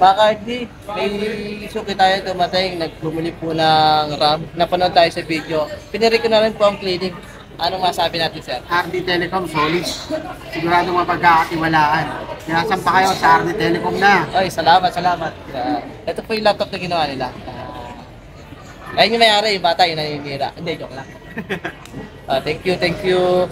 Bacardi, may suki tayo dumating, nagbumili po ng RAM. Napanood tayo sa video. Piniri ko na rin po ang cleaning. Anong masabi natin, sir? RD Telecom, solid. Sigurado mapagkakatiwalaan. Kaya saan pa kayo sa RD Telecom na? Ay, salamat, salamat. Ito po yung laptop na ginawa nila. Ayun yung may-ari, yung bata, yung naninira. Hindi, joke lang. Thank you, thank you.